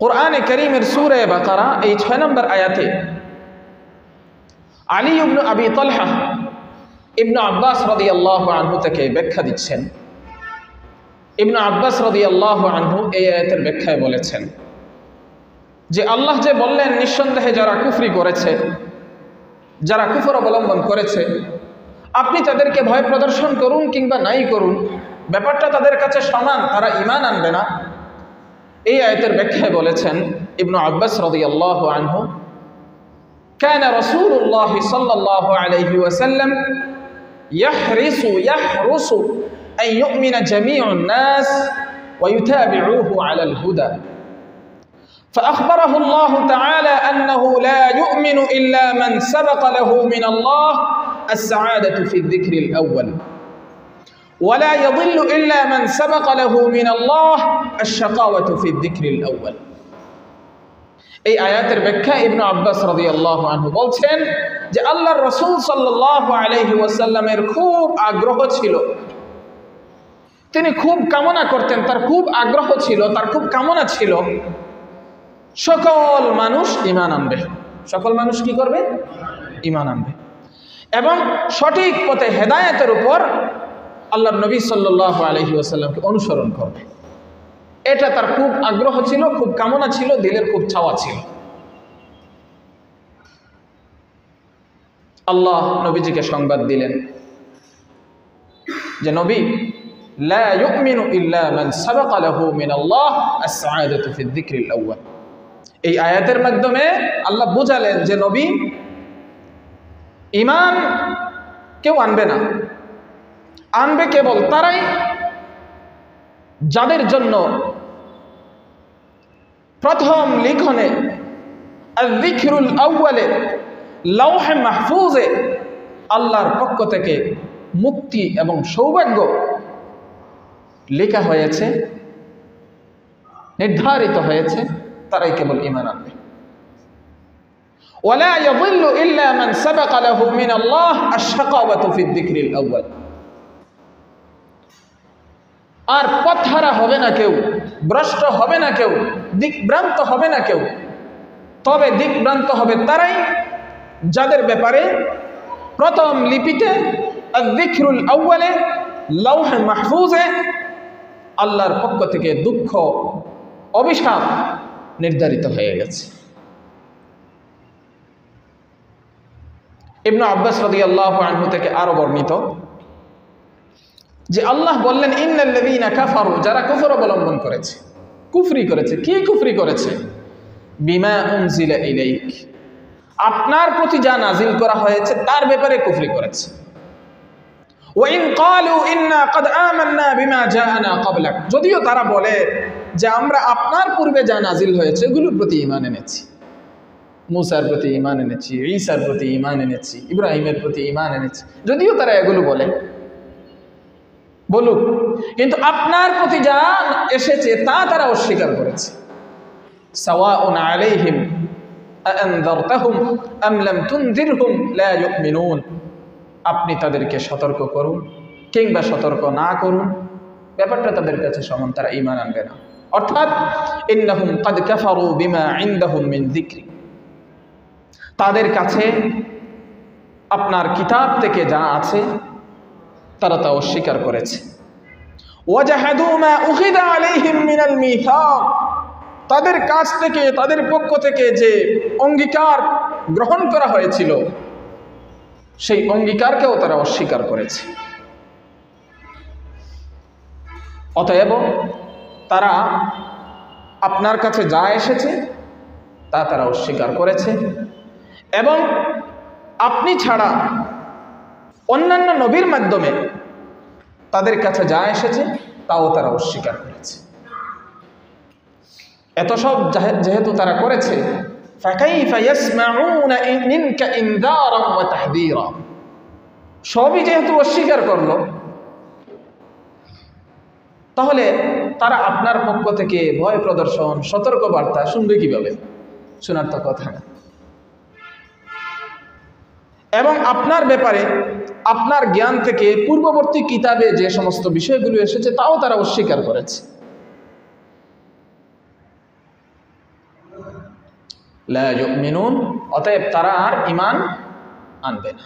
কোরআনে কারীমের সূরা বাকারা এই 6 নম্বর আয়াতে আলী ইবনে আবি তালহা ইবনে আব্বাস রাদিয়াল্লাহু আনহু থেকে ব্যাখ্যা দিচ্ছেন। ইবনে আব্বাস রাদিয়াল্লাহু আনহু এই আয়াতের ব্যাখ্যায় বলেছেন যে আল্লাহ যে বললেন নিঃসন্দেহে যারা কুফরি করেছে, যারা কুফর অবলম্বন করেছে, আপনি তাদেরকে ভয় প্রদর্শন করুন কিংবা নাই করুন, ব্যাপারটা তাদের কাছে সমান, তারা ঈমান আনবে না। এই আয়াতের ব্যাখ্যায় বলেছেন ইবনে আব্বাস রাদিয়াল্লাহু আনহু, كان رسول الله صلى الله عليه وسلم يحرص أن يؤمن جميع الناس ويتابعوه على الهدى، فأخبره الله تعالى أنه لا يؤمن إلا من سبق له من الله السعادة في الذكر الأول، ولا يضل إلا من سبق له من الله الشقاوة في الذكر الأول। এই আয়াতের ব্যাখ্যা ইবনে আব্বাস রাদিয়াল্লাহু আনহু বলছেন যে আল্লাহর রাসূল সাল্লাল্লাহু আলাইহি ওয়াসাল্লামের খুব আগ্রহ ছিল, তিনি খুব কামনা করতেন, তার খুব আগ্রহ ছিল, তার খুব কামনা ছিল সকল মানুষ ঈমান আনবে। সকল মানুষ কি করবে? ঈমান আনবে এবং সঠিক পথে হেদায়েতের উপর আল্লাহর নবী সাল্লাল্লাহু আলাইহি ওয়াসাল্লামকে অনুসরণ করবে। এটা তার খুব আগ্রহ ছিল, খুব কামনা ছিল, দিলের খুব চাওয়া ছিল। আল্লাহ নবীজিকে সংবাদ দিলেন যে নবী, লা ইউমিনু ইল্লা মান সাবাকা লাহু মিনাল্লাহ আস-সাআদাতু ফি যিকরিল আউয়াল। এই আয়াতের মাধ্যমে আল্লাহ বুঝালেন যে নবী, ঈমান কেউ আনবে না, আনবে কেবল তারাই যাদের জন্য প্রথম লিখনে আল-যিকরুল আউয়ালে লাওহে মাহফুজে আল্লাহর পক্ষ থেকে মুক্তি এবং সৌভাগ্য লেখা হয়েছে, নির্ধারিত হয়েছে, তারাই কেবল ঈমান আনবে। ওয়ালা ইয়াযিল্লু ইল্লা মান সাবাকা লাহু মিনাল্লাহ আশ-শাকাওয়াতু ফি যিকরিল আউয়াল। আর পথহারা হবে না কেউ, ভ্রষ্ট হবে না কেউ, দিকভ্রান্ত হবে না কেউ, তবে দিকভ্রান্ত হবে তারাই যাদের ব্যাপারে প্রথম লিপিতে আল-যিকরুল আউয়ালে লাওহে মাহফুজে আল্লাহর পক্ষ থেকে দুঃখ, অভিশাপ নির্ধারিত হয়ে গেছে। ইবনে আব্বাস রাদিয়াল্লাহু আনহু থেকে আরো বর্ণিত যে আল্লাহ বললেন, ইন্নাল্লাযীনা কাফারু, যারা কুফর অবলম্বন করেছে, কুফরি করেছে। কি কুফরি করেছে? বিমা উনজিলা ইলাইক, আপনার প্রতি যা নাজিল করা হয়েছে তার ব্যাপারে কুফরি করেছে। ওয়া ইন ক্বালু ইন্না ক্বাদ আমান্না বিমা জাআনা ক্বাবলাক, যদিও তারা বলে যে আমরা আপনার পূর্বে যা নাজিল হয়েছে এগুলোর প্রতি ঈমান এনেছি, মুসার প্রতি ঈমান এনেছি, ঈসার প্রতি ঈমান এনেছি, ইব্রাহিমের প্রতি ঈমান এনেছি, যদিও তারা এগুলো বলে, বলুক, কিন্তু আপনার প্রতি যা এসেছে তা তারা অস্বীকার করেছে। সাওয়াউন আলাইহিম আনযারতাহুম আম লাম তুনযিরহুম লা ইউমিনুন, আপনি তাদেরকে সতর্ক করুন কিংবা সতর্ক না করুন, ব্যাপারটা তাদের কাছে সমান, তারা ঈমান আনবে না। অর্থাৎ ইন্নাহুম ক্বাদ কাফারু বিমা ইনদাহুম মিন যিকরি, তাদের কাছে আপনার কিতাব থেকে যা আছে তারা তা অস্বীকার করেছে। ওয়াজাহাদু মা উখিযা আলাইহিম মিনাল মিসাক, তাদের কাছ থেকে, তাদের পক্ষ থেকে যে অঙ্গীকার গ্রহণ করা হয়েছিল সেই অঙ্গীকারকেও তারা অস্বীকার করেছে। অতএব তারা আপনার কাছে যা এসেছে তা তারা অস্বীকার করেছে এবং আপনি ছাড়া অন্যান্য নবীর মাধ্যমে তাদের কাছে যা এসেছে তাও তারা অস্বীকার করেছে। এত সব যেহেতু তারা করেছে, ফাকাইফা ইয়াসমাউনা মিনকা ইনযারান ওয়া তাহযীরা, সবই যেহেতু অস্বীকার করলো, তাহলে তারা আপনার পক্ষ থেকে ভয় প্রদর্শন, সতর্ক বার্তা শুনবে কিভাবে? শোনার তো কথা না। এবং আপনার ব্যাপারে আপনার জ্ঞান থেকে পূর্ববর্তী কিতাবে যে সমস্ত বিষয়গুলো এসেছে তাও তারা অস্বীকার করেছে। লা ইউমিনুন, অতএব তারা আর ঈমান আনবে না।